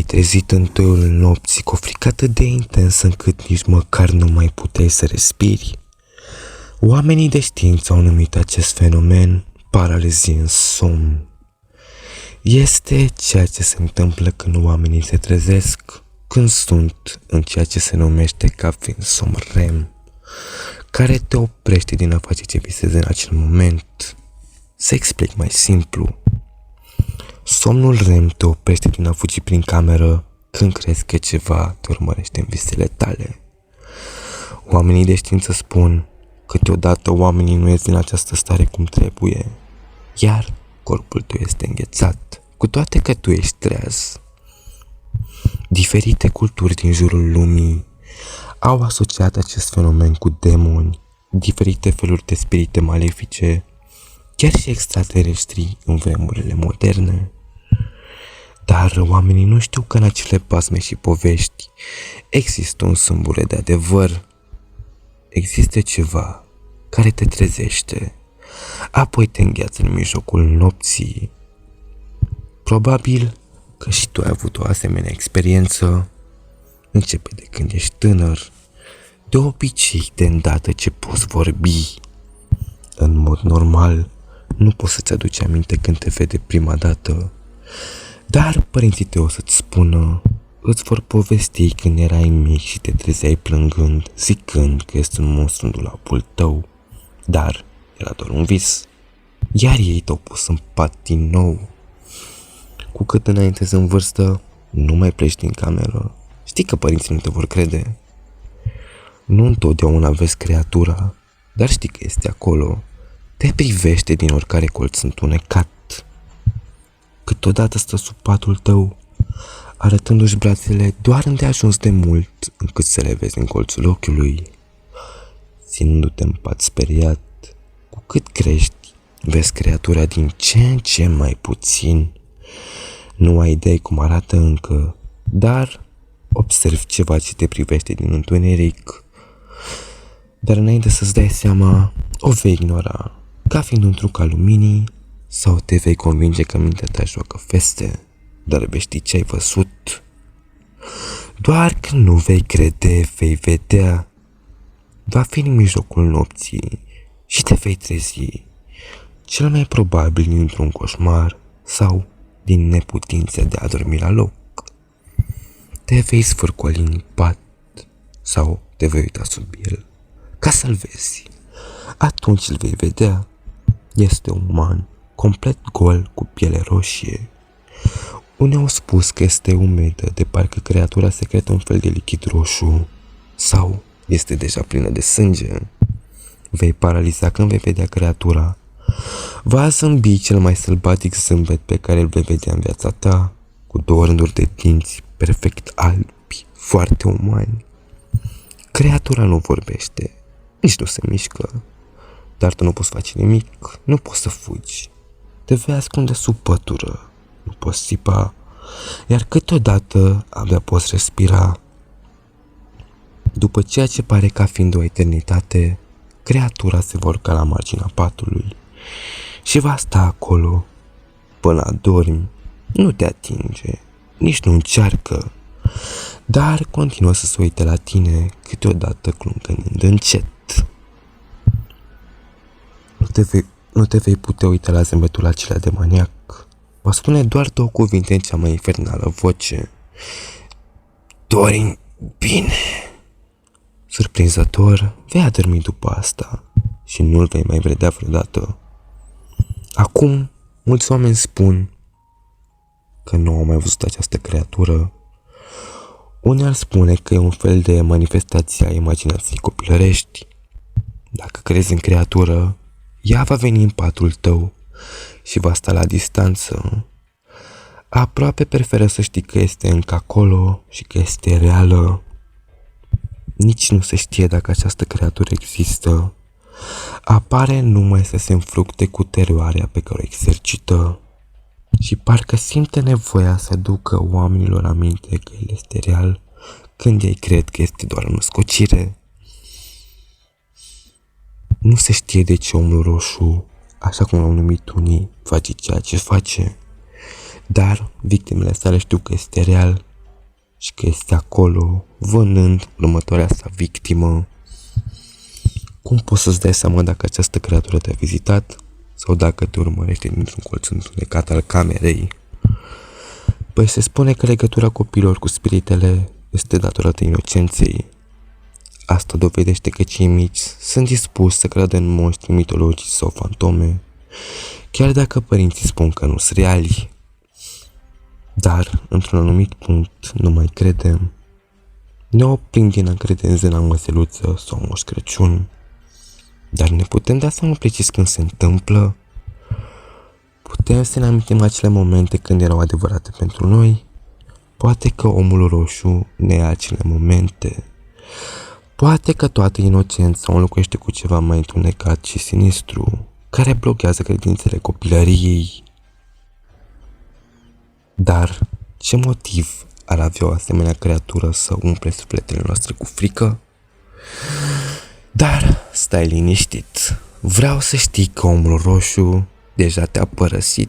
trezit în toiul nopții cu o frică atât de intensă încât nici măcar nu mai puteai să respiri? Oamenii de știință au numit acest fenomen paralizie în somn. Este ceea ce se întâmplă când oamenii se trezesc când sunt în ceea ce se numește ca fiind somn REM, care te oprește din a face ce visezi în acel moment. Să explic mai simplu. Somnul REM te oprește din a fugi prin cameră când crezi că ceva te urmărește în visele tale. Oamenii de știință spun câteodată oamenii nu ies din această stare cum trebuie, iar corpul tău este înghețat, cu toate că tu ești treaz. Diferite culturi din jurul lumii au asociat acest fenomen cu demoni, diferite feluri de spirite malefice, chiar și extraterestri în vremurile moderne. Dar oamenii nu știu că în acele basme și povești există un sâmbure de adevăr. Există ceva care te trezește, apoi te îngheață în mijlocul nopții. Probabil că și tu ai avut o asemenea experiență. Începe de când ești tânăr, de obicei de îndată ce poți vorbi. În mod normal, nu poți să-ți aduci aminte când te vede prima dată, dar părinții tăi o să-ți spună, îți vor povesti când erai mic și te trezeai plângând, zicând că este un monstru în dulapul tău, dar era doar un vis. Iar ei te-au pus în pat din nou. Cu cât înaintezi în vârstă, nu mai pleci din cameră. Știi că părinții nu te vor crede. Nu întotdeauna vezi creatura, dar știi că este acolo. Te privește din oricare colț întunecat. Câteodată stă sub patul tău, arătându-și brațele doar îndeajuns de mult încât să le vezi în colțul ochiului. Ținându-te în pat speriat, cu cât crești, vezi creatura din ce în ce mai puțin. Nu ai idei cum arată încă, dar observi ceva ce te privește din întuneric. Dar înainte să-ți dai seama, o vei ignora, ca fiind un truc al luminii, sau te vei convinge că mintea ta joacă feste, dar vei ști ce ai văzut. Doar când nu vei crede, vei vedea. Va fi în mijlocul nopții și te vei trezi, cel mai probabil dintr-un coșmar sau din neputința de a dormi la loc. Te vei sfârcoli în pat sau te vei uita sub el ca să-l vezi. Atunci îl vei vedea. Este uman, complet gol, cu piele roșie. Unii au spus că este umedă, de parcă creatura secretă un fel de lichid roșu, sau este deja plină de sânge. Vei paraliza când vei vedea creatura. Va zâmbi cel mai sălbatic zâmbet pe care îl vei vedea în viața ta, cu două rânduri de dinți perfect albi, foarte umani. Creatura nu vorbește, nici nu se mișcă, dar tu nu poți face nimic, nu poți să fugi. Te vei ascunde sub pătură, nu poți țipa, iar câteodată abia poți respira. După ceea ce pare ca fiind o eternitate, creatura se va urca la marginea patului și va sta acolo până adormi. Nu te atinge, nici nu încearcă, dar continuă să se uite la tine, câteodată cluntănind încet. Nu te vei putea uita la zâmbetul acela de maniac. Va spune doar două cuvinte în cea mai infernală voce. Dormi bine. Surprinzător, vei adormi după asta și nu-l vei mai vedea vreodată. Acum, mulți oameni spun că nu au mai văzut această creatură. Unii ar spune că e un fel de manifestație a imaginației copilărești. Dacă crezi în creatură, ea va veni în patul tău și va sta la distanță. Aproape preferă să știi că este încă acolo și că este reală. Nici nu se știe dacă această creatură există. Apare numai să se înfructe cu teroarea pe care o exercită și parcă simte nevoia să ducă oamenilor aminte că el este real, când ei cred că este doar o născocire. Nu se știe de ce omul roșu, așa cum l-au numit unii, face ceea ce face, dar victimele sale știu că este real și că este acolo, vânând următoarea sa victimă. Cum poți să-ți dai seama dacă această creatură te-a vizitat sau dacă te urmărește dintr-un colț întunecat al camerei? Păi se spune că legătura copiilor cu spiritele este datorată inocenței. Asta dovedește că cei mici sunt dispuși să creadă în monștri mitologici sau fantome, chiar dacă părinții spun că nu sunt reali. Dar, într-un anumit punct, nu mai credem. Ne oprim din a crede în zâna măseluță sau Moș Crăciun. Dar ne putem da seama precis când se întâmplă? Putem să ne amintim acele momente când erau adevărate pentru noi? Poate că omul roșu ne ia acele momente. Poate că toată inocența o înlocuiește cu ceva mai întunecat și sinistru, care blochează credințele copilăriei. Dar ce motiv ar avea o asemenea creatură să umple sufletele noastre cu frică? Dar stai liniștit, vreau să știi că omul roșu deja te-a părăsit